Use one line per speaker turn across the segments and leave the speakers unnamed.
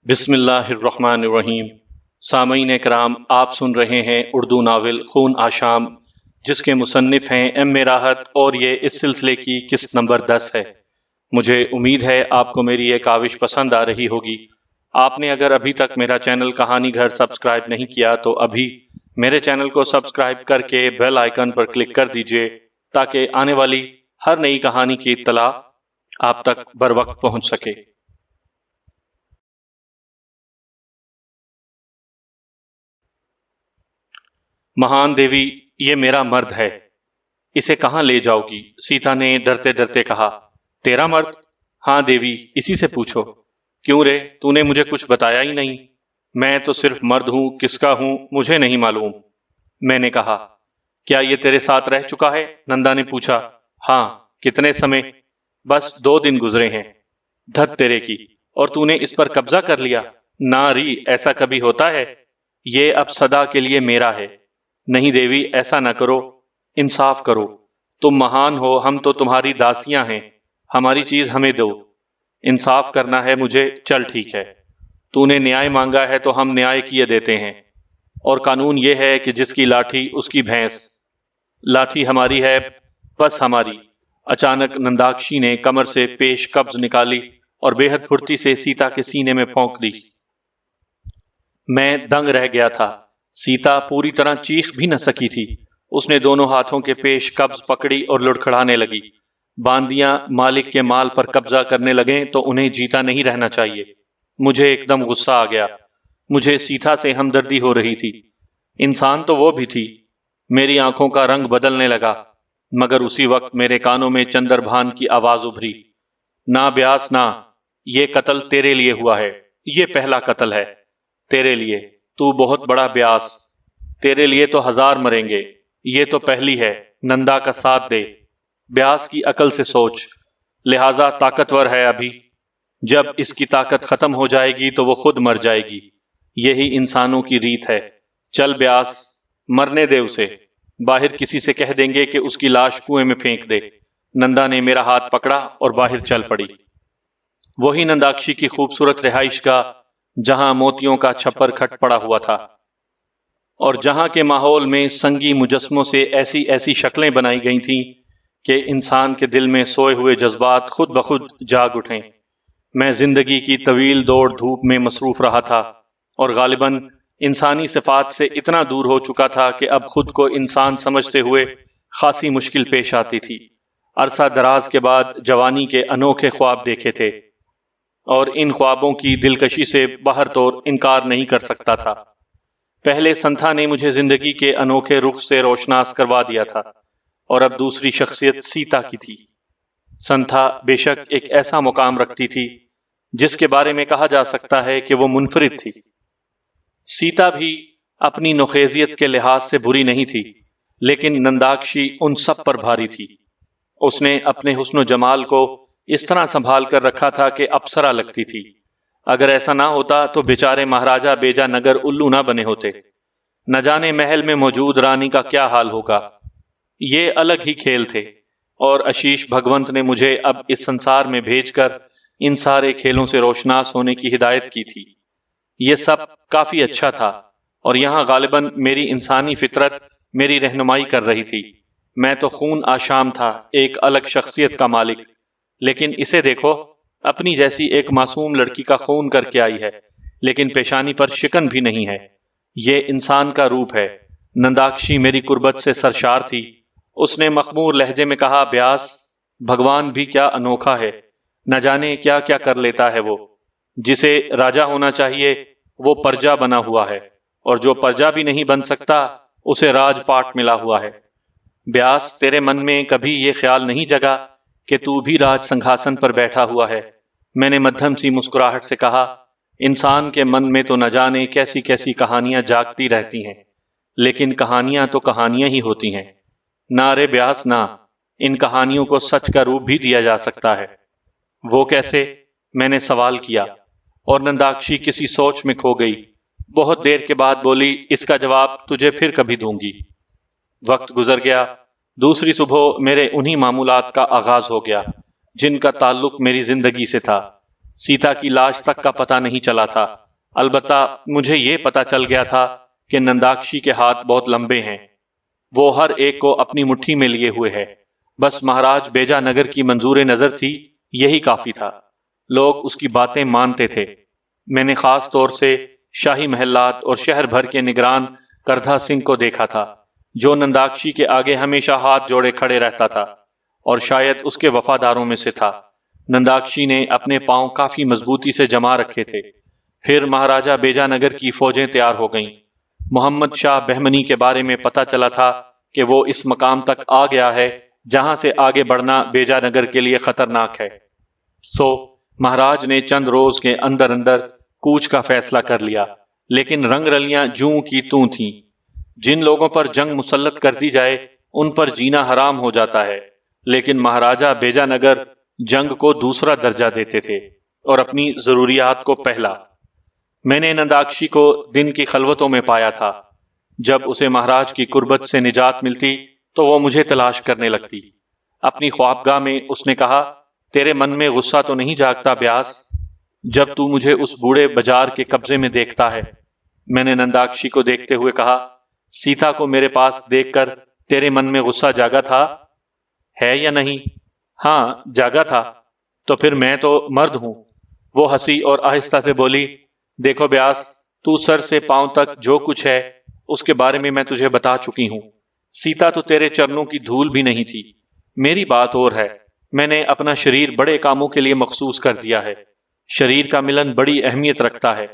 बिस्मिल्लाहिर्रहमानिर्रहीम। सामईन कराम, आप सुन रहे हैं उर्दू नावल खून आशाम, जिसके मुसन्निफ हैं एम ए राहत, और ये इस सिलसिले की किस्त नंबर 10 है। मुझे उम्मीद है आपको मेरी ये काविश पसंद आ रही होगी। आपने अगर अभी तक मेरा चैनल कहानी घर सब्सक्राइब नहीं किया तो अभी मेरे चैनल को सब्सक्राइब करके बेल आइकन पर क्लिक कर दीजिए, ताकि आने वाली हर नई कहानी की इत्तला आप तक बर वक्त पहुंच सके। महान देवी, ये मेरा मर्द है, इसे कहाँ ले जाओगी? सीता ने डरते डरते कहा। तेरा मर्द? हाँ देवी, इसी से पूछो। क्यों रे, तूने मुझे कुछ बताया ही नहीं। मैं तो सिर्फ मर्द हूं, किसका हूं मुझे नहीं मालूम, मैंने कहा। क्या ये तेरे साथ रह चुका है? नंदा ने पूछा। हाँ। कितने समय? बस 2 दिन गुजरे हैं। धत तेरे की, और तूने इस पर कब्जा कर लिया? नारी, ऐसा कभी होता है? ये अब सदा के लिए मेरा है। नहीं देवी, ऐसा न करो, इंसाफ करो। तुम महान हो, हम तो तुम्हारी दासियां हैं, हमारी चीज हमें दो। इंसाफ करना है मुझे, चल ठीक है। तूने न्याय मांगा है तो हम न्याय किए देते हैं। और कानून ये है कि जिसकी लाठी उसकी भैंस। लाठी हमारी है, बस हमारी। अचानक नंदाक्षी ने कमर से पेश कब्ज निकाली और बेहद फुर्ती से सीता के सीने में फौंक दी। मैं दंग रह गया था। सीता पूरी तरह चीख भी न सकी थी। उसने दोनों हाथों के पेश कब्ज पकड़ी और लुढ़खड़ाने लगी। बांदियां मालिक के माल पर कब्जा करने लगे तो उन्हें जीता नहीं रहना चाहिए। मुझे एकदम गुस्सा आ गया। मुझे सीता से हमदर्दी हो रही थी। इंसान तो वो भी थी। मेरी आंखों का रंग बदलने लगा, मगर उसी वक्त मेरे कानों में चंद्रभान की आवाज उभरी। ना ब्यास ना, ये कत्ल तेरे लिए हुआ है। ये पहला कत्ल है तेरे लिए। तू बहुत बड़ा ब्यास। तेरे लिए तो 1000 मरेंगे। ये तो पहली है। नंदा का साथ दे। ब्यास की अकल से सोच। लिहाजा ताकतवर है अभी। जब इसकी ताकत खत्म हो जाएगी तो वो खुद मर जाएगी। यही इंसानों की रीत है। चल ब्यास, मरने दे उसे। बाहर किसी से कह देंगे कि उसकी लाश कुएं में फेंक दे। नंदा ने मेरा हाथ पकड़ा और बाहर चल पड़ी। वही नंदाक्षी की खूबसूरत रिहाइशगाह, जहां मोतियों का छप्पर खट पड़ा हुआ था, और जहां के माहौल में संगी मुजस्मों से ऐसी ऐसी शक्लें बनाई गई थीं कि इंसान के दिल में सोए हुए जज्बात खुद ब खुद जाग उठें। मैं जिंदगी की तवील दौड़ धूप में मसरूफ रहा था, और गालिबन इंसानी सिफात से इतना दूर हो चुका था कि अब खुद को इंसान समझते हुए खासी मुश्किल पेश आती थी। अरसा दराज के बाद जवानी के अनोखे ख्वाब देखे थे, और इन ख्वाबों की दिलकशी से बाहर तो इनकार नहीं कर सकता था। पहले संथा ने मुझे जिंदगी के अनोखे रुख से रोशनास करवा दिया था, और अब दूसरी शख्सियत सीता की थी। संथा बेशक एक ऐसा मुकाम रखती थी जिसके बारे में कहा जा सकता है कि वो मुनफरिद थी। सीता भी अपनी नोखेजियत के लिहाज से बुरी नहीं थी, लेकिन नंदाक्षी उन सब पर भारी थी। उसने अपने हुस्न जमाल को इस तरह संभाल कर रखा था कि अप्सरा लगती थी। अगर ऐसा ना होता तो बेचारे महाराजा बेजा नगर उल्लू ना बने होते। न जाने महल में मौजूद रानी का क्या हाल होगा। ये अलग ही खेल थे, और आशीष भगवंत ने मुझे अब इस संसार में भेजकर इन सारे खेलों से रोशनास होने की हिदायत की थी। ये सब काफी अच्छा था, और यहाँ गालिबन मेरी इंसानी फितरत मेरी रहनुमाई कर रही थी। मैं तो खून आशाम था, एक अलग शख्सियत का मालिक। लेकिन इसे देखो, अपनी जैसी एक मासूम लड़की का खून करके आई है, लेकिन पेशानी पर शिकन भी नहीं है। ये इंसान का रूप है। नंदाक्षी मेरी कुर्बत से सरशार थी। उसने मखमूर लहजे में कहा, ब्यास, भगवान भी क्या अनोखा है। न जाने क्या क्या कर लेता है वो। जिसे राजा होना चाहिए वो प्रजा बना हुआ है, और जो प्रजा भी नहीं बन सकता उसे राजपाट मिला हुआ है। ब्यास, तेरे मन में कभी ये ख्याल नहीं जगा कि तू भी राज संघासन पर बैठा हुआ है? मैंने मध्यम सी मुस्कुराहट से कहा। इंसान के मन में तो न जाने कैसी कैसी कहानियां जागती रहती हैं, लेकिन कहानियां तो कहानियां ही होती हैं। ना रे ब्यास ना, इन कहानियों को सच का रूप भी दिया जा सकता है। वो कैसे? मैंने सवाल किया, और नंदाक्षी किसी सोच में खो गई। बहुत देर के बाद बोली, इसका जवाब तुझे फिर कभी दूंगी। वक्त गुजर गया। दूसरी सुबह मेरे उन्हीं मामूलात का आगाज हो गया जिनका ताल्लुक मेरी जिंदगी से था। सीता की लाश तक का पता नहीं चला था। अलबत्ता मुझे ये पता चल गया था कि नंदाक्षी के हाथ बहुत लंबे हैं। वो हर एक को अपनी मुट्ठी में लिए हुए है। बस महाराज बेजानगर की मंजूर नजर थी, यही काफी था। लोग उसकी बातें मानते थे। मैंने खास तौर से शाही महलात और शहर भर के निगरान करधा सिंह को देखा था, जो नंदाक्षी के आगे हमेशा हाथ जोड़े खड़े रहता था और शायद उसके वफादारों में से था। नंदाक्षी ने अपने पांव काफी मजबूती से जमा रखे थे। फिर महाराजा बेजानगर की फौजें तैयार हो गईं। मोहम्मद शाह बहमनी के बारे में पता चला था कि वो इस मकाम तक आ गया है जहां से आगे बढ़ना बेजानगर के लिए खतरनाक है। सो महाराज ने चंद रोज के अंदर अंदर कूच का फैसला कर लिया, लेकिन रंगरलियां जूं की तूं थीं। जिन लोगों पर जंग मुसल्लत कर दी जाए उन पर जीना हराम हो जाता है, लेकिन महाराजा बेजानगर जंग को दूसरा दर्जा देते थे और अपनी जरूरियात को पहला। मैंने नंदाक्षी को दिन की खलवतों में पाया था। जब उसे महाराज की कुर्बत से निजात मिलती तो वो मुझे तलाश करने लगती। अपनी ख्वाबगाह में उसने कहा, तेरे मन में गुस्सा तो नहीं जागता ब्यास, जब तू मुझे उस बूढ़े बाजार के कब्जे में देखता है? मैंने नंदाक्षी को देखते हुए कहा, सीता को मेरे पास देखकर तेरे मन में गुस्सा जागा था है या नहीं? हाँ, जागा था। तो फिर मैं तो मर्द हूं। वो हंसी और आहिस्ता से बोली, देखो ब्यास, तू सर से पांव तक जो कुछ है उसके बारे में मैं तुझे बता चुकी हूं। सीता तो तेरे चरणों की धूल भी नहीं थी। मेरी बात और है। मैंने अपना शरीर बड़े कामों के लिए मखसूस कर दिया है। शरीर का मिलन बड़ी अहमियत रखता है,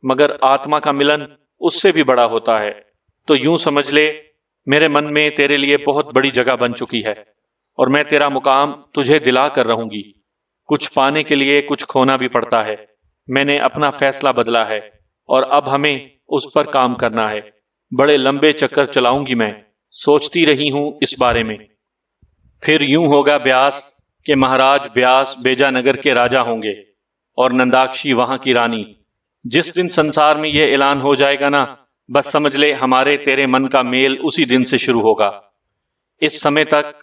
मगर आत्मा का मिलन उससे भी बड़ा होता है। तो यूं समझ ले, मेरे मन में तेरे लिए बहुत बड़ी जगह बन चुकी है और मैं तेरा मुकाम तुझे दिला कर रहूंगी। कुछ पाने के लिए कुछ खोना भी पड़ता है। मैंने अपना फैसला बदला है और अब हमें उस पर काम करना है। बड़े लंबे चक्कर चलाऊंगी मैं, सोचती रही हूं इस बारे में। फिर यूं होगा ब्यास कि महाराज व्यास बेजानगर के राजा होंगे और नंदाक्षी वहां की रानी। जिस दिन संसार में यह ऐलान हो जाएगा ना, बस समझ ले हमारे तेरे मन का मेल उसी दिन से शुरू होगा। इस समय तक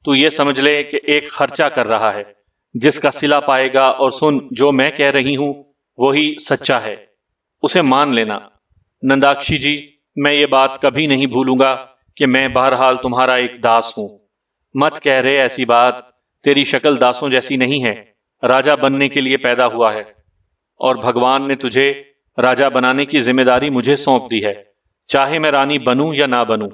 तू ये समझ ले कि एक खर्चा कर रहा है जिसका सिला पाएगा, और सुन, जो मैं कह रही हूं वही सच्चा है, उसे मान लेना। नंदाक्षी जी, मैं ये बात कभी नहीं भूलूंगा कि मैं बहरहाल तुम्हारा एक दास हूं। मत कह रहे ऐसी बात, तेरी शक्ल दासों जैसी नहीं है। राजा बनने के लिए पैदा हुआ है और भगवान ने तुझे राजा बनाने की जिम्मेदारी मुझे सौंप दी है। चाहे मैं रानी बनूं या ना बनूं,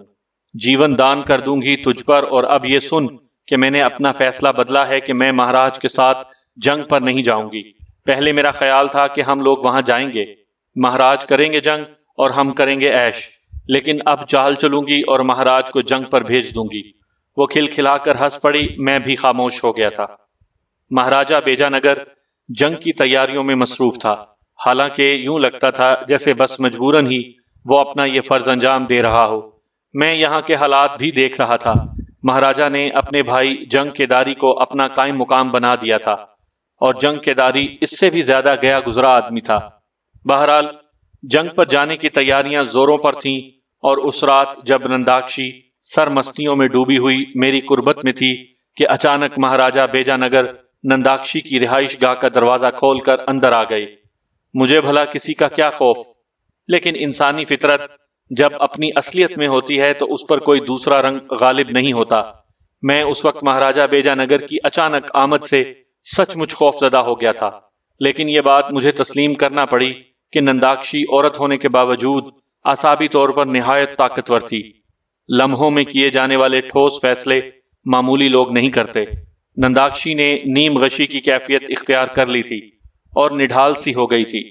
जीवन दान कर दूंगी तुझ पर। और अब ये सुन कि मैंने अपना फैसला बदला है कि मैं महाराज के साथ जंग पर नहीं जाऊंगी। पहले मेरा ख्याल था कि हम लोग वहां जाएंगे, महाराज करेंगे जंग और हम करेंगे ऐश, लेकिन अब चाल चलूंगी और महाराज को जंग पर भेज दूंगी। वो खिलखिलाकर हंस पड़ी। मैं भी खामोश हो गया था। महाराजा बेजानगर जंग की तैयारियों में मसरूफ था। हालांकि यूं लगता था जैसे बस मजबूरन ही वो अपना ये फर्ज अंजाम दे रहा हो। मैं यहाँ के हालात भी देख रहा था। महाराजा ने अपने भाई जंग केदारी को अपना कायम मुकाम बना दिया था और जंग केदारी इससे भी ज्यादा गया गुजरा आदमी था। बहरहाल जंग पर जाने की तैयारियां जोरों पर थीं और उस रात जब नंदाक्षी सरमस्तियों में डूबी हुई मेरी कुर्बत में थी कि अचानक महाराजा बेजानगर नंदाक्षी की रिहाइश गाह का दरवाजा खोलकर अंदर आ गए। मुझे भला किसी का क्या खौफ, लेकिन इंसानी फितरत जब अपनी असलियत में होती है तो उस पर कोई दूसरा रंग गालिब नहीं होता। मैं उस वक्त महाराजा बेजानगर की अचानक आमद से सचमुच खौफजदा हो गया था, लेकिन यह बात मुझे तस्लीम करना पड़ी कि नंदाक्षी औरत होने के बावजूद आसाबी तौर पर निहायत ताकतवर थी। लम्हों में किए जाने वाले ठोस फैसले मामूली लोग नहीं करते। नंदाक्षी ने नीम गशी की कैफियत इख्तियार कर ली थी और निढाल सी हो गई थी।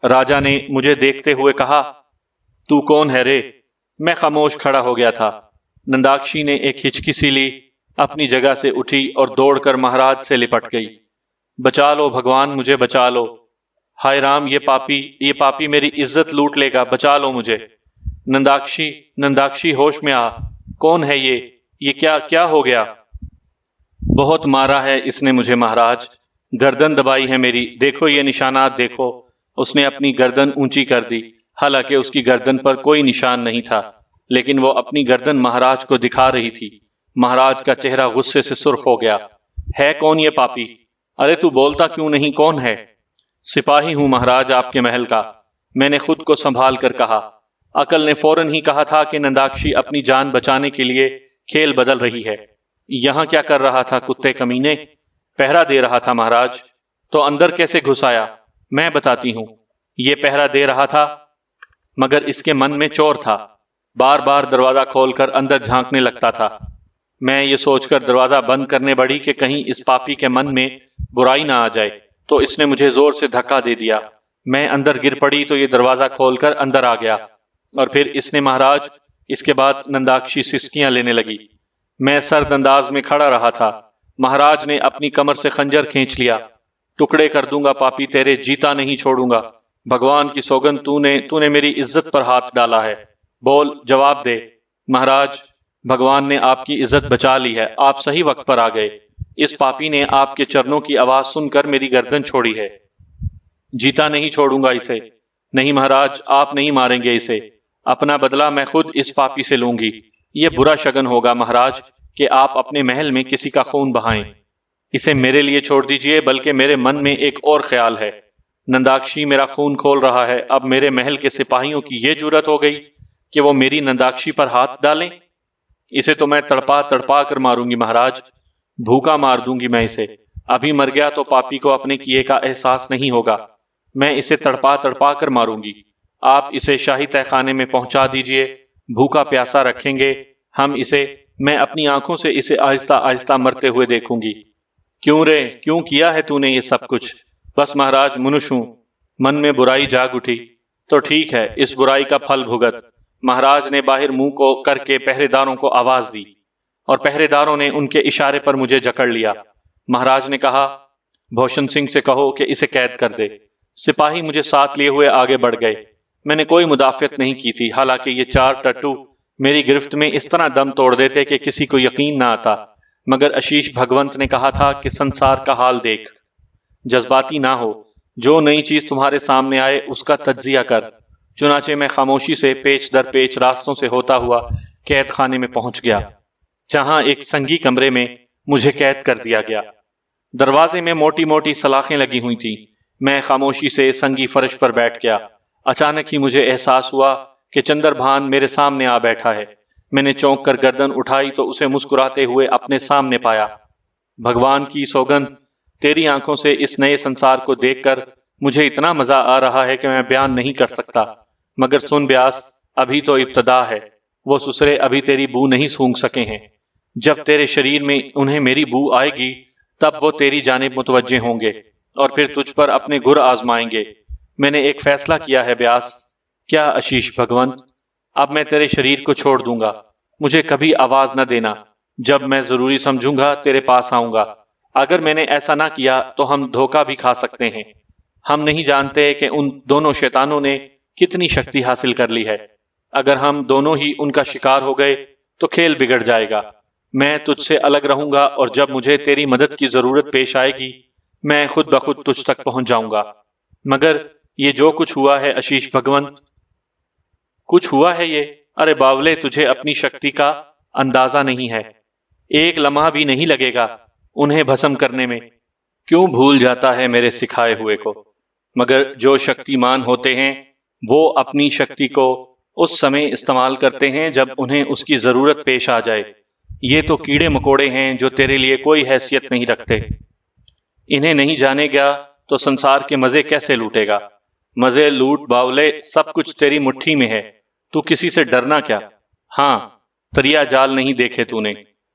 राजा ने मुझे देखते हुए कहा, तू कौन है रे? मैं खामोश खड़ा हो गया था। नंदाक्षी ने एक हिचकी सी ली, अपनी जगह से उठी और दौड़कर महाराज से लिपट गई। बचा लो भगवान, मुझे बचा लो। हाय राम, ये पापी मेरी इज्जत लूट लेगा, बचा लो मुझे। नंदाक्षी, नंदाक्षी, होश में आ। कौन है ये क्या क्या हो गया? बहुत मारा है इसने मुझे महाराज, गर्दन दबाई है मेरी। देखो ये निशानात देखो। उसने अपनी गर्दन ऊंची कर दी। हालांकि उसकी गर्दन पर कोई निशान नहीं था, लेकिन वो अपनी गर्दन महाराज को दिखा रही थी। महाराज का चेहरा गुस्से से सुर्ख हो गया। है कौन ये पापी? अरे तू बोलता क्यों नहीं, कौन है? सिपाही हूं महाराज आपके महल का, मैंने खुद को संभाल कर कहा। अकल ने फौरन ही कहा था कि नंदाक्षी अपनी जान बचाने के लिए खेल बदल रही है। यहां क्या कर रहा था कुत्ते कमीने? पहरा दे रहा था महाराज। तो अंदर कैसे घुस आया? मैं बताती हूं। ये पहरा दे रहा था, मगर इसके मन में चोर था। बार बार दरवाजा खोलकर अंदर झांकने लगता था। मैं ये सोचकर दरवाजा बंद करने बढ़ी कि कहीं इस पापी के मन में बुराई ना आ जाए, तो इसने मुझे जोर से धक्का दे दिया। मैं अंदर गिर पड़ी तो ये दरवाजा खोलकर अंदर आ गया, और फिर इसने महाराज, इसके बाद नंदाक्षी सिसकियां लेने लगी। मैं सर्द अंदाज में खड़ा रहा था। महाराज ने अपनी कमर से खंजर खींच लिया। टुकड़े कर दूंगा पापी तेरे, जीता नहीं छोड़ूंगा। भगवान की सौगंध, तूने तूने मेरी इज्जत पर हाथ डाला है। बोल, जवाब दे। महाराज, भगवान ने आपकी इज्जत बचा ली है, आप सही वक्त पर आ गए। इस पापी ने आपके चरणों की आवाज सुनकर मेरी गर्दन छोड़ी है। जीता नहीं छोड़ूंगा इसे। नहीं महाराज, आप नहीं मारेंगे इसे। अपना बदला मैं खुद इस पापी से लूंगी। ये बुरा शगन होगा महाराज कि आप अपने महल में किसी का खून बहाएं। इसे मेरे लिए छोड़ दीजिए, बल्कि मेरे मन में एक और ख्याल है। नंदाक्षी मेरा खून खोल रहा है, अब मेरे महल के सिपाहियों की ये जुर्रत हो गई कि वो मेरी नंदाक्षी पर हाथ डालें। इसे तो मैं तड़पा तड़पा कर मारूंगी महाराज, भूखा मार दूंगी मैं इसे। अभी मर गया तो पापी को अपने किए का एहसास नहीं होगा। मैं इसे तड़पा तड़पा कर मारूंगी। आप इसे शाही तहखाने में पहुंचा दीजिए, भूखा प्यासा रखेंगे हम इसे। मैं अपनी आंखों से इसे आहिस्ता आहिस्ता मरते हुए देखूंगी। क्यों रे, क्यों किया है तूने ये सब कुछ? बस महाराज, मनुष्य हूं, मन में बुराई जाग उठी। तो ठीक है, इस बुराई का फल भुगत। महाराज ने बाहर मुंह को करके पहरेदारों को आवाज दी, और पहरेदारों ने उनके इशारे पर मुझे जकड़ लिया। महाराज ने कहा, भूषण सिंह से कहो कि इसे कैद कर दे। सिपाही मुझे साथ लिए हुए आगे बढ़ गए। मैंने कोई मुदाफियत नहीं की थी, हालांकि ये चार टट्टू मेरी गिरफ्त में इस तरह दम तोड़ देते कि किसी को यकीन ना आता। मगर आशीष भगवंत ने कहा था कि संसार का हाल देख, जज्बाती ना हो, जो नई चीज तुम्हारे सामने आए उसका तज्जिया कर। चुनाचे मैं खामोशी से पेच दर पेच रास्तों से होता हुआ कैद खाने में पहुंच गया, जहां एक संगी कमरे में मुझे कैद कर दिया गया। दरवाजे में मोटी मोटी सलाखें लगी हुई थी। मैं खामोशी से संगी फर्श पर बैठ गया। अचानक ही मुझे एहसास हुआ कि चंद्रभान मेरे सामने आ बैठा है। मैंने चौंक कर गर्दन उठाई तो उसे मुस्कुराते हुए अपने सामने पाया। भगवान की सौगंध, तेरी आंखों से इस नए संसार को देखकर मुझे इतना मजा आ रहा है कि मैं बयान नहीं कर सकता। मगर सुन ब्यास, अभी तो इब्तदा है। वो ससुरे अभी तेरी बू नहीं सूंघ सके हैं। जब तेरे शरीर में उन्हें मेरी बू आएगी, तब वो तेरी जानिब मुतवज्जे होंगे और फिर तुझ पर अपने गुर आजमाएंगे। मैंने एक फैसला किया है ब्यास। क्या आशीष भगवंत, अब मैं तेरे शरीर को छोड़ दूंगा। मुझे कभी आवाज न देना। जब मैं जरूरी समझूंगा तेरे पास आऊंगा। अगर मैंने ऐसा ना किया तो हम धोखा भी खा सकते हैं। हम नहीं जानते कि उन दोनों शैतानों ने कितनी शक्ति हासिल कर ली है। अगर हम दोनों ही उनका शिकार हो गए तो खेल बिगड़ जाएगा। मैं तुझसे अलग रहूंगा, और जब मुझे तेरी मदद की जरूरत पेश आएगी, मैं खुद ब खुद तुझ तक पहुंच जाऊंगा। मगर ये जो कुछ हुआ है आशीष भगवंत, कुछ हुआ है ये। अरे बावले, तुझे अपनी शक्ति का अंदाजा नहीं है। एक लम्हा भी नहीं लगेगा उन्हें भस्म करने में। क्यों भूल जाता है मेरे सिखाए हुए को? मगर जो शक्तिमान होते हैं वो अपनी शक्ति को उस समय इस्तेमाल करते हैं जब उन्हें उसकी जरूरत पेश आ जाए। ये तो कीड़े मकोड़े हैं जो तेरे लिए कोई हैसियत नहीं रखते। इन्हें नहीं जानेगा तो संसार के मजे कैसे लूटेगा? मजे लूट बावले, सब कुछ तेरी मुट्ठी में है। तू किसी से डरना क्या? हाँ, तरिया जाल नहीं देखे तूने,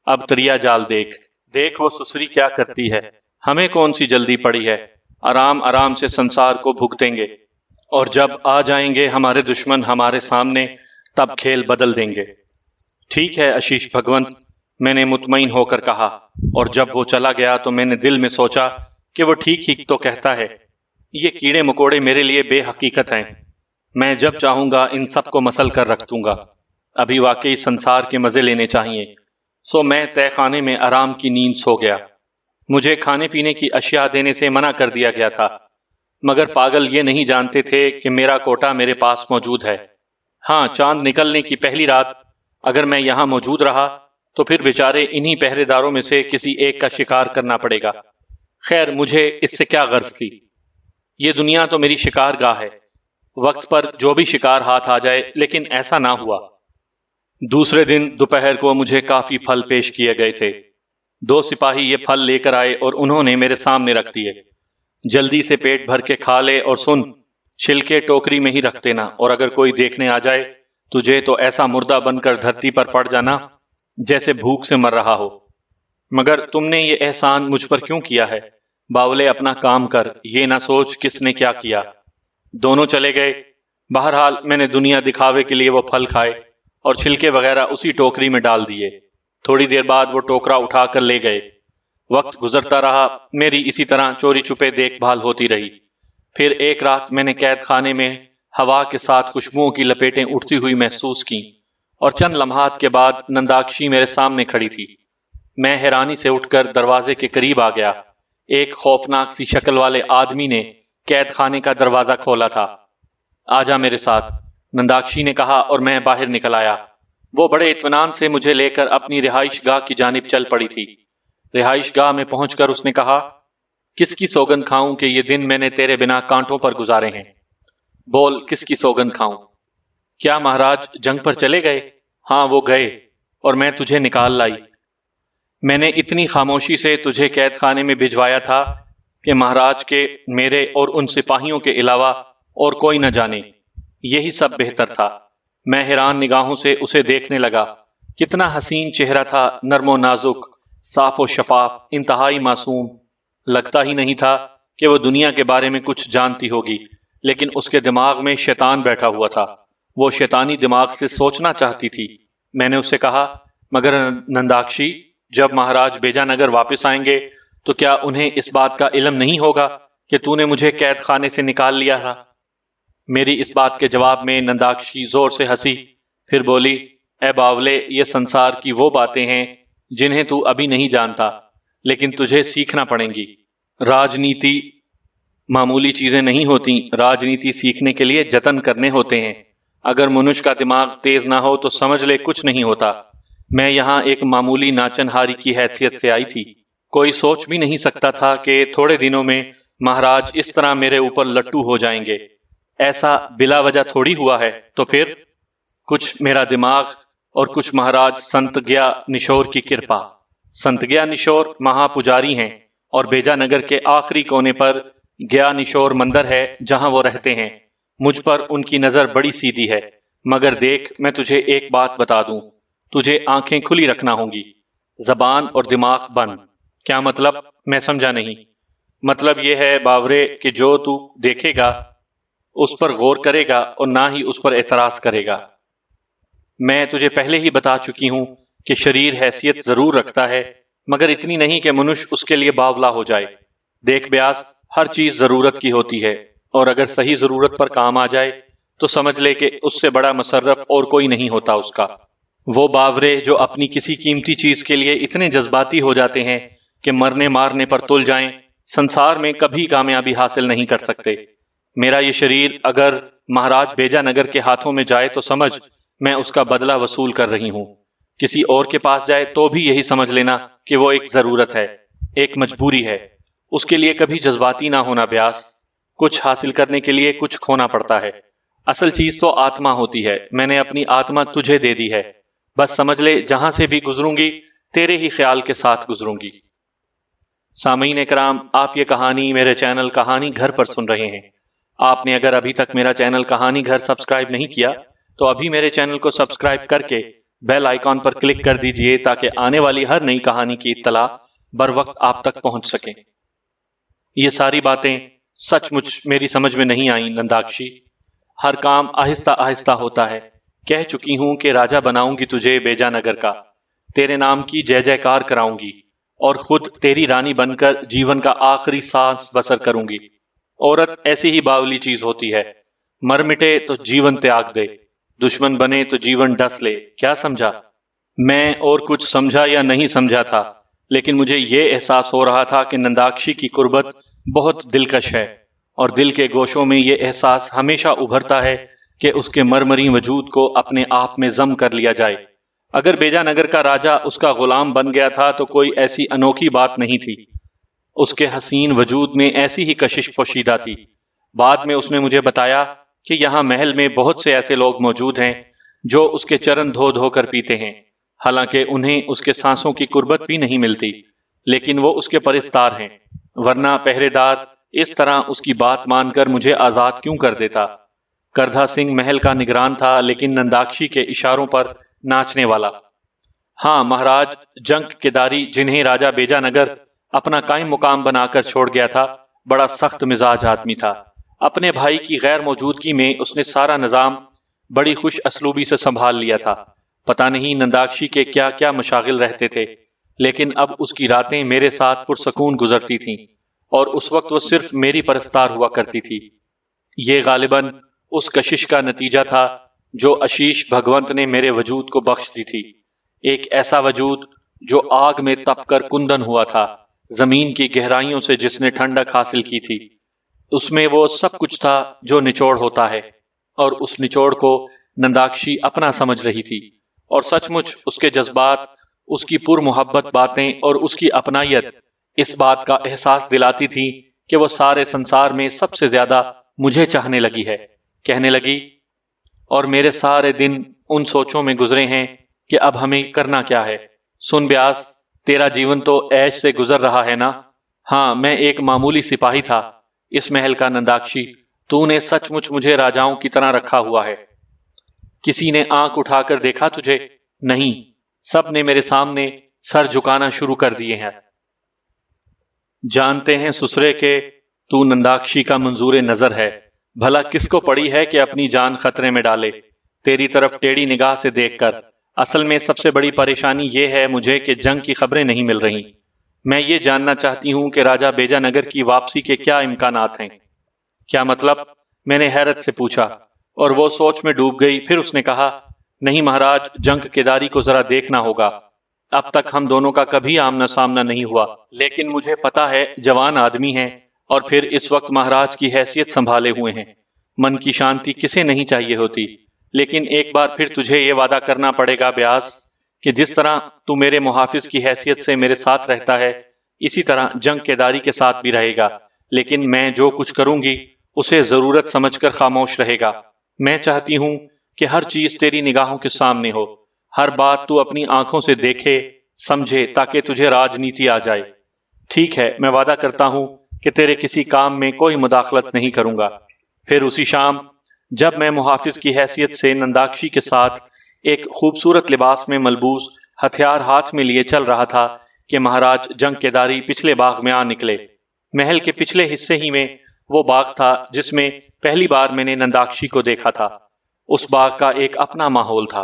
अब तरिया जाल देख। देख वो सुसरी क्या करती है। हमें कौन सी जल्दी पड़ी है? आराम आराम से संसार को भुगतेंगे, और जब आ जाएंगे हमारे दुश्मन हमारे सामने, तब खेल बदल देंगे। ठीक है आशीष भगवंत, मैंने मुतमईन होकर कहा। और जब वो चला गया तो मैंने दिल में सोचा कि वो ठीक ही तो कहता है। ये कीड़े मकोड़े मेरे लिए बेहकीकत हैं। मैं जब चाहूंगा इन सब को मसल कर रख दूंगा। अभी वाकई संसार के मजे लेने चाहिए। सो मैं तहखाने में आराम की नींद सो गया। मुझे खाने पीने की अशिया देने से मना कर दिया गया था, मगर पागल ये नहीं जानते थे कि मेरा कोटा मेरे पास मौजूद है। हाँ, चांद निकलने की पहली रात अगर मैं यहाँ मौजूद रहा तो फिर बेचारे इन्हीं पहरेदारों में से किसी एक का शिकार करना पड़ेगा। खैर, मुझे इससे क्या गर्ज थी। ये दुनिया तो मेरी शिकारगाह है, वक्त पर जो भी शिकार हाथ आ जाए, लेकिन ऐसा ना हुआ। दूसरे दिन दोपहर को मुझे काफी फल पेश किए गए थे। दो सिपाही ये फल लेकर आए और उन्होंने मेरे सामने रख दिए। जल्दी से पेट भर के खा ले, और सुन, छिलके टोकरी में ही रख देना, और अगर कोई देखने आ जाए तुझे तो ऐसा मुर्दा बनकर धरती पर पड़ जाना जैसे भूख से मर रहा हो। मगर तुमने ये एहसान मुझ पर क्यों किया है? बावले, अपना काम कर, ये ना सोच किसने क्या किया। दोनों चले गए। बहरहाल मैंने दुनिया दिखावे के लिए वो फल खाए और छिलके वगैरह उसी टोकरी में डाल दिए। थोड़ी देर बाद वो टोकरा उठाकर ले गए। वक्त गुजरता रहा, मेरी इसी तरह चोरी छुपे देखभाल होती रही। फिर एक रात मैंने कैद खाने में हवा के साथ खुशबुओं की लपेटें उठती हुई महसूस की, और चंद लम्हात के बाद नंदाक्षी मेरे सामने खड़ी थी। मैं हैरानी से उठकर दरवाजे के करीब आ गया। एक खौफनाक सी शक्ल वाले आदमी ने कैद खाने का दरवाजा खोला था। आजा मेरे साथ, नंदाक्षी ने कहा, और मैं बाहर निकल आया। वो बड़े इत्मीनान से मुझे लेकर अपनी रिहाइश गाह की जानिब चल पड़ी थी। रिहाइश गाह में पहुंचकर उसने कहा, किसकी सौगंध खाऊं कि ये दिन मैंने तेरे बिना कांटों पर गुजारे हैं। बोल, किसकी सौगंध खाऊं? क्या महाराज जंग पर चले गए? हाँ, वो गए, और मैं तुझे निकाल लाई। मैंने इतनी खामोशी से तुझे कैद खाने में भिजवाया था कि महाराज के, मेरे और उन सिपाहियों के अलावा और कोई न जाने। यही सब बेहतर था। मैं हैरान निगाहों से उसे देखने लगा। कितना हसीन चेहरा था, नर्मो नाजुक, साफो शफाफ, इंतहाई मासूम। लगता ही नहीं था कि वो दुनिया के बारे में कुछ जानती होगी, लेकिन उसके दिमाग में शैतान बैठा हुआ था। वो शैतानी दिमाग से सोचना चाहती थी। मैंने उससे कहा, मगर नंदाक्षी, जब महाराज बेजानगर वापस आएंगे तो क्या उन्हें इस बात का इल्म नहीं होगा कि तूने मुझे कैद खाने से निकाल लिया था? मेरी इस बात के जवाब में नंदाक्षी जोर से हंसी। फिर बोली, ए बावले, ये संसार की वो बातें हैं जिन्हें तू अभी नहीं जानता, लेकिन तुझे सीखना पड़ेंगी। राजनीति मामूली चीजें नहीं होती। राजनीति सीखने के लिए जतन करने होते हैं। अगर मनुष्य का दिमाग तेज ना हो तो समझ ले कुछ नहीं होता। मैं यहाँ एक मामूली नाचनहारी की हैसियत से आई थी। कोई सोच भी नहीं सकता था कि थोड़े दिनों में महाराज इस तरह मेरे ऊपर लट्टू हो जाएंगे। ऐसा बिला वजह थोड़ी हुआ है। तो फिर कुछ मेरा दिमाग और कुछ महाराज संत गया निशोर की कृपा। संत गया निशोर महापुजारी हैं, और बेजानगर के आखिरी कोने पर गया निशोर मंदिर है जहां वो रहते हैं। मुझ पर उनकी नजर बड़ी सीधी है। मगर देख, मैं तुझे एक बात बता दूं, तुझे आंखें खुली रखना होंगी, जबान और दिमाग बंद। क्या मतलब? मैं समझा नहीं। मतलब यह है बावरे कि जो तू देखेगा उस पर गौर करेगा और ना ही उस पर एतराज करेगा। मैं तुझे पहले ही बता चुकी हूं कि शरीर हैसियत जरूर रखता है, मगर इतनी नहीं कि मनुष्य उसके लिए बावला हो जाए। देख ब्यास, हर चीज जरूरत की होती है, और अगर सही जरूरत पर काम आ जाए तो समझ ले कि उससे बड़ा मुसर्रफ और कोई नहीं होता उसका। वो बावरे जो अपनी किसी कीमती चीज के लिए इतने जज्बाती हो जाते हैं कि मरने मारने पर तुल जाएं, संसार में कभी कामयाबी हासिल नहीं कर सकते। मेरा ये शरीर अगर महाराज बेजानगर के हाथों में जाए तो समझ मैं उसका बदला वसूल कर रही हूँ। किसी और के पास जाए तो भी यही समझ लेना कि वो एक जरूरत है, एक मजबूरी है। उसके लिए कभी जज्बाती ना होना ब्यास। कुछ हासिल करने के लिए कुछ खोना पड़ता है। असल चीज तो आत्मा होती है। मैंने अपनी आत्मा तुझे दे दी है। बस समझ ले, जहां से भी गुजरूंगी तेरे ही ख्याल के साथ गुजरूंगी। सामीन इकराम, आप ये कहानी मेरे चैनल कहानी घर पर सुन रहे हैं। आपने अगर अभी तक मेरा चैनल कहानी घर सब्सक्राइब नहीं किया तो अभी मेरे चैनल को सब्सक्राइब करके बेल आइकॉन पर क्लिक कर दीजिए, ताकि आने वाली हर नई कहानी की इत्तला बर वक्त आप तक पहुंच सके। ये सारी बातें सचमुच मेरी समझ में नहीं आई नंदाक्षी। हर काम आहिस्ता आहिस्ता होता है। कह चुकी हूं कि राजा बनाऊंगी तुझे बेजानगर का, तेरे नाम की जय जयकार कराऊंगी, और खुद तेरी रानी बनकर जीवन का आखिरी सांस बसर करूंगी। औरत ऐसी ही बावली चीज होती है। मर मिटे तो जीवन त्याग दे, दुश्मन बने तो जीवन डस ले। क्या समझा? मैं और कुछ समझा या नहीं समझा था, लेकिन मुझे ये एहसास हो रहा था कि नंदाक्षी की कुर्बत बहुत दिलकश है, और दिल के गोशों में ये एहसास हमेशा उभरता है कि उसके मरमरी वजूद को अपने आप में जम कर लिया जाए। अगर बेजानगर का राजा उसका गुलाम बन गया था तो कोई ऐसी अनोखी बात नहीं थी। उसके हसीन वजूद में ऐसी ही कशिश पोशीदा थी। बाद में उसने मुझे बताया कि यहाँ महल में बहुत से ऐसे लोग मौजूद हैं जो उसके चरण धो धो कर पीते हैं, हालांकि उन्हें उसके सांसों की कुर्बत भी नहीं मिलती, लेकिन वो उसके परिस्तार हैं, वरना पहरेदार इस तरह उसकी बात मानकर मुझे आजाद क्यों कर देता। करधा सिंह महल का निगरान था, लेकिन नंदाक्षी के इशारों पर नाचने वाला। हाँ महाराज, जंग केदारी, जिन्हें राजा बेजानगर अपना कायम मुकाम बनाकर छोड़ गया था, बड़ा सख्त मिजाज आदमी था। अपने भाई की गैर मौजूदगी में उसने सारा निजाम बड़ी खुश असलूबी से संभाल लिया था। पता नहीं नंदाक्षी के क्या क्या मशागिल रहते थे, लेकिन अब उसकी रातें मेरे साथ पुरसकून गुजरती थीं और उस वक्त वो सिर्फ मेरी परस्तार हुआ करती थी। ये गालिबन उस कशिश का नतीजा था जो आशीष भगवंत ने मेरे वजूद को बख्श दी थी। एक ऐसा वजूद जो आग में तपकर कुंदन हुआ था, जमीन की गहराइयों से जिसने ठंडक हासिल की थी। उसमें वो सब कुछ था जो निचोड़ होता है, और उस निचोड़ को नंदाक्षी अपना समझ रही थी। और सचमुच उसके जज्बात, उसकी पुरमोहब्बत बातें और उसकी अपनायत इस बात का एहसास दिलाती थी कि वो सारे संसार में सबसे ज्यादा मुझे चाहने लगी है। कहने लगी, और मेरे सारे दिन उन सोचों में गुजरे हैं कि अब हमें करना क्या है। सुन ब्यास, तेरा जीवन तो ऐश से गुजर रहा है ना। हाँ, मैं एक मामूली सिपाही था इस महल का नंदाक्षी। तूने सचमुच मुझे राजाओं की तरह रखा हुआ है। किसी ने आंख उठाकर देखा तुझे? नहीं, सब ने मेरे सामने सर झुकाना शुरू कर दिए हैं। जानते हैं ससुरे के, तू नंदाक्षी का मंजूर नजर है। भला किसको पड़ी है कि अपनी जान खतरे में डाले तेरी तरफ टेढ़ी निगाह से देखकर। असल में सबसे बड़ी परेशानी यह है मुझे कि जंग की खबरें नहीं मिल रही। मैं ये जानना चाहती हूँ कि राजा बेजानगर की वापसी के क्या इम्कानात हैं। क्या मतलब? मैंने हैरत से पूछा, और वो सोच में डूब गई। फिर उसने कहा, नहीं महाराज, जंग केदारी को जरा देखना होगा। अब तक हम दोनों का कभी आमना सामना नहीं हुआ, लेकिन मुझे पता है जवान आदमी है, और फिर इस वक्त महाराज की हैसियत संभाले हुए हैं। मन की शांति किसे नहीं चाहिए होती। लेकिन एक बार फिर तुझे ये वादा करना पड़ेगा ब्यास कि जिस तरह तू मेरे मुहाफिज की हैसियत से मेरे साथ रहता है, इसी तरह जंग केदारी के साथ भी रहेगा। लेकिन मैं जो कुछ करूंगी उसे जरूरत समझकर खामोश रहेगा। मैं चाहती हूँ कि हर चीज तेरी निगाहों के सामने हो, हर बात तू अपनी आंखों से देखे समझे, ताकि तुझे राजनीति आ जाए। ठीक है, मैं वादा करता हूँ कि तेरे किसी काम में कोई मुदाखलत नहीं करूंगा। फिर उसी शाम जब मैं मुहाफिज की हैसियत से नंदाक्षी के साथ एक खूबसूरत लिबास में मलबूस हथियार हाथ में लिए चल रहा था कि महाराज जंग केदारी पिछले बाग में आ निकले। महल के पिछले हिस्से ही में वो बाग था जिसमें पहली बार मैंने नंदाक्षी को देखा था। उस बाग का एक अपना माहौल था,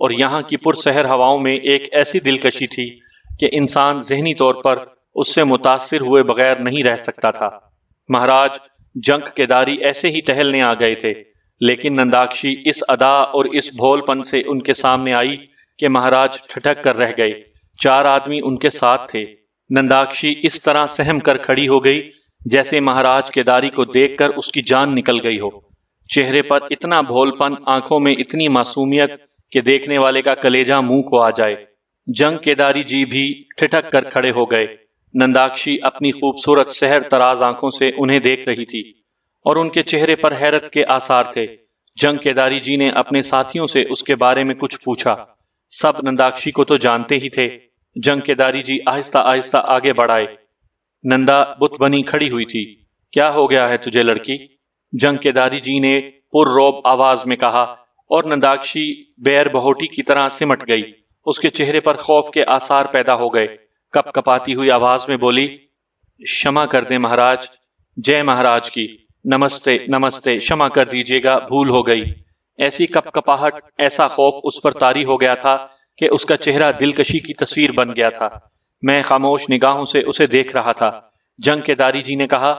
और यहाँ की पुरसहर हवाओं में एक ऐसी दिलकशी थी कि इंसान जहनी तौर पर उससे मुतासिर हुए बगैर नहीं रह सकता था। महाराज जंग केदारी ऐसे ही टहलने आ गए थे, लेकिन नंदाक्षी इस अदा और इस भोलपन से उनके सामने आई कि महाराज ठिठक कर रह गए। 4 आदमी उनके साथ थे। नंदाक्षी इस तरह सहम कर खड़ी हो गई जैसे महाराज केदारी को देखकर उसकी जान निकल गई हो। चेहरे पर इतना भोलपन, आंखों में इतनी मासूमियत कि देखने वाले का कलेजा मुंह को आ जाए। जंग केदारी जी भी ठिठक कर खड़े हो गए। नंदाक्षी अपनी खूबसूरत सहर तराज आंखों से उन्हें देख रही थी, और उनके चेहरे पर हैरत के आसार थे। जंग केदारी जी ने अपने साथियों से उसके बारे में कुछ पूछा। सब नंदाक्षी को तो जानते ही थे। जंग केदारी जी आहिस्ता आहिस्ता आगे बढ़ाए। नंदा बुत बनी खड़ी हुई थी। क्या हो गया है तुझे लड़की? जंग केदारी जी ने पुररौब आवाज में कहा, और नंदाक्षी बैर बहोटी की तरह सिमट गई। उसके चेहरे पर खौफ के आसार पैदा हो गए। कपकपाती हुई आवाज में बोली, क्षमा कर दे महाराज, जय महाराज की, नमस्ते नमस्ते, क्षमा कर दीजिएगा, भूल हो गई। ऐसी कपकपाहट, ऐसा खौफ उस पर तारी हो गया था कि उसका चेहरा दिलकशी की तस्वीर बन गया था। मैं खामोश निगाहों से उसे देख रहा था। जंग केदारी जी ने कहा,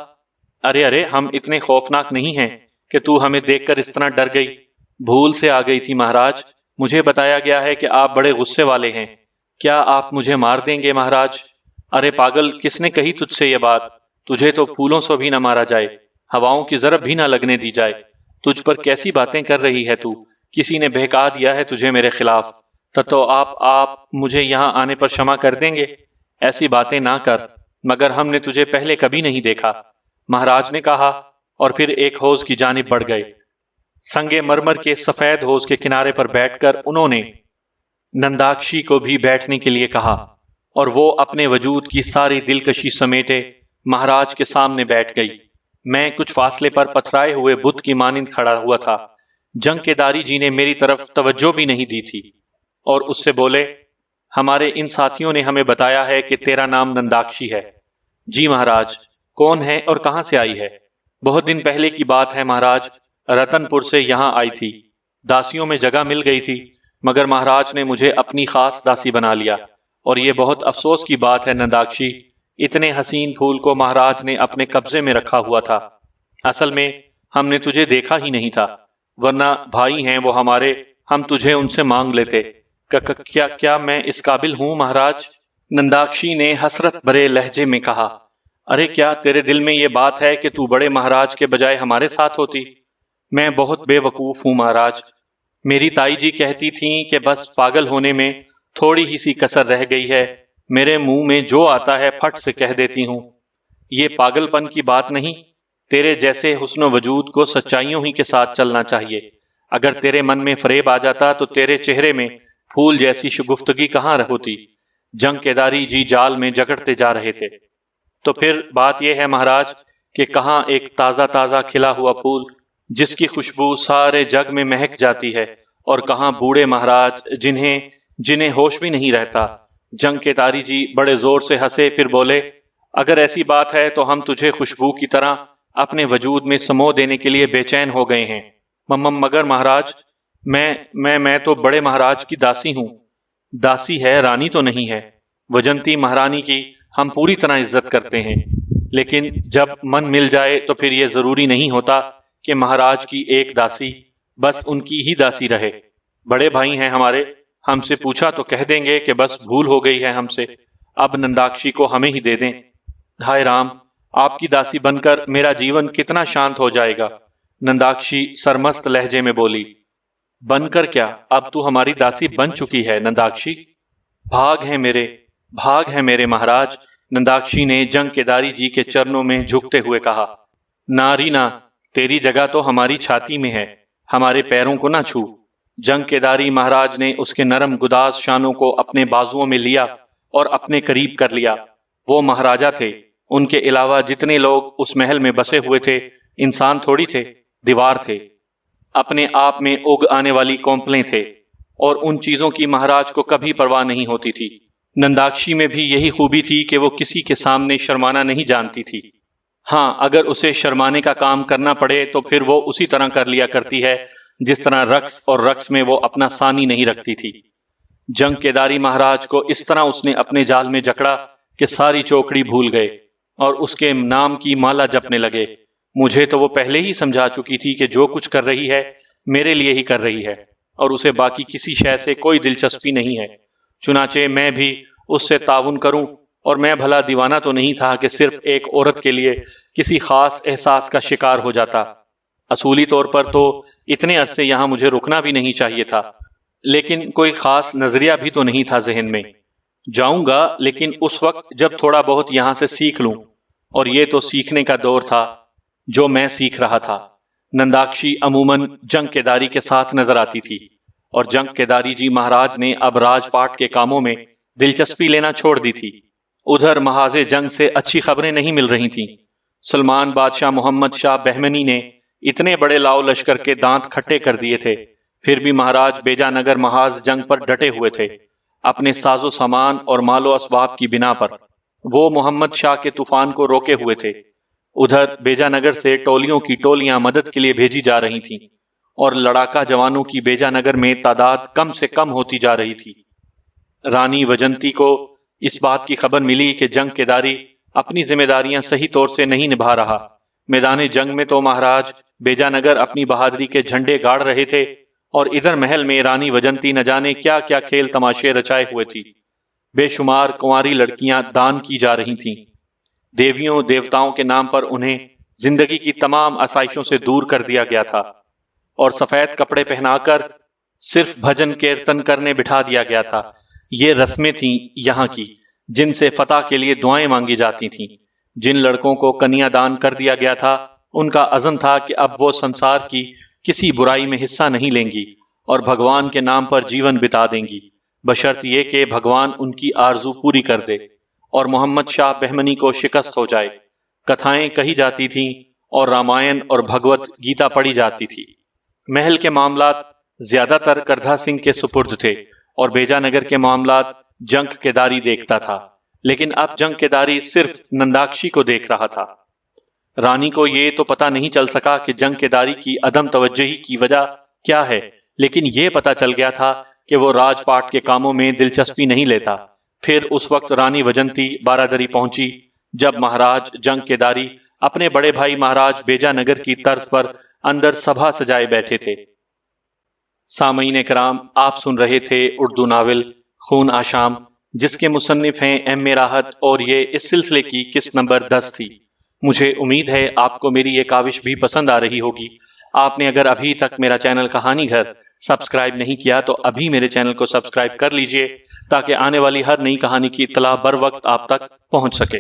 अरे अरे, हम इतने खौफनाक नहीं हैं कि तू हमें देखकर इस तरह डर गई। भूल से आ गई थी महाराज। मुझे बताया गया है कि आप बड़े गुस्से वाले हैं। क्या आप मुझे मार देंगे महाराज? अरे पागल, किसने कही तुझसे ये बात? तुझे तो फूलों से भी न मारा जाए, हवाओं की जरब भी ना लगने दी जाए। तुझ पर कैसी बातें कर रही है तू? किसी ने बहका दिया है तुझे मेरे खिलाफ? तो आप मुझे यहाँ आने पर क्षमा कर देंगे? ऐसी बातें ना कर, मगर हमने तुझे पहले कभी नहीं देखा। महाराज ने कहा, और फिर एक हौज की जानिब बढ़ गए। संगे मरमर के सफेद हौज के किनारे पर बैठकर उन्होंने नंदाक्षी को भी बैठने के लिए कहा और वो अपने वजूद की सारी दिलकशी समेटे महाराज के सामने बैठ गई। मैं कुछ फासले पर पथराए हुए बुत की मानिंद खड़ा हुआ था। जंकेदारी जी ने मेरी तरफ तवज्जो भी नहीं दी थी और उससे बोले, हमारे इन साथियों ने हमें बताया है कि तेरा नाम नंदाक्षी है। जी महाराज, कौन है और कहां से आई है? बहुत दिन पहले की बात है महाराज, रतनपुर से यहाँ आई थी। दासियों में जगह मिल गई थी, मगर महाराज ने मुझे अपनी खास दासी बना लिया। और ये बहुत अफसोस की बात है नंदाक्षी, इतने हसीन फूल को महाराज ने अपने कब्जे में रखा हुआ था। असल में हमने तुझे देखा ही नहीं था, वरना भाई हैं वो हमारे, हम तुझे उनसे मांग लेते। क्या क्या मैं इस काबिल हूं महाराज? नंदाक्षी ने हसरत भरे लहजे में कहा, अरे क्या तेरे दिल में ये बात है कि तू बड़े महाराज के बजाय हमारे साथ होती? मैं बहुत बेवकूफ हूं महाराज। मेरी ताई जी कहती थीं कि बस पागल होने में थोड़ी ही सी कसर रह गई है। मेरे मुंह में जो आता है फट से कह देती हूँ। ये पागलपन की बात नहीं, तेरे जैसे हुस्न वजूद को सच्चाइयों ही के साथ चलना चाहिए। अगर तेरे मन में फरेब आ जाता तो तेरे चेहरे में फूल जैसी शुगुफ्तगी कहाँ होती। जंकेदारी जी जाल में जकड़ते जा रहे थे। तो फिर बात यह है महाराज कि कहाँ एक ताज़ा ताज़ा खिला हुआ फूल जिसकी खुशबू सारे जग में महक जाती है, और कहाँ बूढ़े महाराज जिन्हें जिन्हें होश भी नहीं रहता। जंकेदारी जी बड़े जोर से हंसे, फिर बोले, अगर ऐसी बात है तो हम तुझे खुशबू की तरह अपने वजूद में समो देने के लिए बेचैन हो गए हैं। मगर महाराज, मैं तो बड़े महाराज की दासी हूँ। दासी है, रानी तो नहीं है। वजंती महारानी की हम पूरी तरह इज्जत करते हैं, लेकिन जब मन मिल जाए तो फिर यह जरूरी नहीं होता कि महाराज की एक दासी बस उनकी ही दासी रहे। बड़े भाई हैं हमारे, हमसे पूछा तो कह देंगे कि बस भूल हो गई है हमसे, अब नंदाक्षी को हमें ही दे दें। हाय राम, आपकी दासी बनकर मेरा जीवन कितना शांत हो जाएगा। नंदाक्षी सरमस्त लहजे में बोली, बनकर क्या, अब तू हमारी दासी बन चुकी है नंदाक्षी। भाग है मेरे, भाग है मेरे महाराज, नंदाक्षी ने जंकेदारी जी के चरणों में झुकते हुए कहा। नारी ना, तेरी जगह तो हमारी छाती में है, हमारे पैरों को ना छू। जंकेदारी महाराज ने उसके नरम गुदाज शानों को अपने बाजुओं में लिया और अपने करीब कर लिया। वो महाराजा थे, उनके अलावा जितने लोग उस महल में बसे हुए थे इंसान थोड़ी थे, दीवार थे, अपने आप में उग आने वाली कौंपलें थे, और उन चीजों की महाराज को कभी परवाह नहीं होती थी। नंदाक्षी में भी यही खूबी थी कि वो किसी के सामने शर्माना नहीं जानती थी। हाँ, अगर उसे शर्माने का काम करना पड़े तो फिर वो उसी तरह कर लिया करती है जिस तरह रक्स और रक्स में वो अपना सानी नहीं रखती थी। जंकेदारी महाराज को इस तरह उसने अपने जाल में जकड़ा कि सारी चौकड़ी भूल गए और उसके नाम की माला जपने लगे। मुझे तो वो पहले ही समझा चुकी थी कि जो कुछ कर रही है मेरे लिए ही कर रही है और उसे बाकी किसी शय से कोई दिलचस्पी नहीं है। चुनाचे मैं भी उससे ताउन करूं, और मैं भला दीवाना तो नहीं था कि सिर्फ एक औरत के लिए किसी खास एहसास का शिकार हो जाता। असूली तौर पर तो इतने अरसे यहां मुझे रुकना भी नहीं चाहिए था, लेकिन कोई खास नजरिया भी तो नहीं था जहन में। जाऊंगा, लेकिन उस वक्त जब थोड़ा बहुत यहां से सीख लूं, और ये तो सीखने का दौर था जो मैं सीख रहा था। नंदाक्षी अमूमन जंकेदारी के साथ नजर आती थी, और जंकेदारी जी महाराज ने अब राजपाट के कामों में दिलचस्पी लेना छोड़ दी थी। उधर महाजे जंग से अच्छी खबरें नहीं मिल रही थीं। सलमान बादशाह मोहम्मद शाह बहमनी ने इतने बड़े लाओ लश्कर के दांत खट्टे कर दिए थे, फिर भी महाराज बेजानगर महाज जंग पर डटे हुए थे। अपने साजो सामान और मालो असबाब की बिना पर वो मोहम्मद शाह के तूफान को रोके हुए थे। उधर बेजानगर से टोलियों की टोलियां मदद के लिए भेजी जा रही थीं, और लड़ाका जवानों की बेजानगर में तादाद कम से कम होती जा रही थी। रानी वजंती को इस बात की खबर मिली कि जंकेदारी अपनी जिम्मेदारियां सही तौर से नहीं निभा रहा। मैदान जंग में तो महाराज बेजानगर अपनी बहादुरी के झंडे गाड़ रहे थे, और इधर महल में रानी वजंती न जाने क्या क्या खेल तमाशे रचाए हुए थी। बेशुमार कुंवारी लड़कियां दान की जा रही थीं। देवियों देवताओं के नाम पर उन्हें जिंदगी की तमाम आसाइशों से दूर कर दिया गया था, और सफेद कपड़े पहनाकर सिर्फ भजन कीर्तन करने बिठा दिया गया था। ये रस्में थीं यहाँ की, जिनसे फतह के लिए दुआएं मांगी जाती थीं। जिन लड़कों को कन्यादान कर दिया गया था उनका अज़म था कि अब वो संसार की किसी बुराई में हिस्सा नहीं लेंगी और भगवान के नाम पर जीवन बिता देंगी, बशर्त ये कि भगवान उनकी आरजू पूरी कर दे और मोहम्मद शाह बहमनी को शिकस्त हो जाए। कथाएं कही जाती थीं और रामायण और भगवत गीता पढ़ी जाती थी। महल के मामलात ज्यादातर करधा सिंह के सुपुर्द थे और बेजानगर के मामलात जंग केदारी देखता था, लेकिन अब जंग केदारी सिर्फ नंदाक्षी को देख रहा था। रानी को ये तो पता नहीं चल सका कि जंग केदारी की अदम तवज्जोही की वजह क्या है, लेकिन ये पता चल गया था कि वो राजपाट के कामों में दिलचस्पी नहीं लेता। फिर उस वक्त रानी वजंती बारादरी पहुंची जब महाराज जंग केदारी अपने बड़े भाई महाराज बेजानगर की तर्ज पर अंदर सभा सजाए बैठे थे। सामईन कराम, आप सुन रहे थे उर्दू नावल खून आशाम, जिसके मुसन्निफ हैं एम.ए. राहत और ये इस सिलसिले की किस्त नंबर 10 थी। मुझे उम्मीद है आपको मेरी ये काविश भी पसंद आ रही होगी। आपने अगर अभी तक मेरा चैनल कहानी घर सब्सक्राइब नहीं किया तो अभी मेरे चैनल को सब्सक्राइब कर लीजिए ताकि आने वाली हर नई कहानी की इत्तला बर वक्त आप तक पहुंच सके।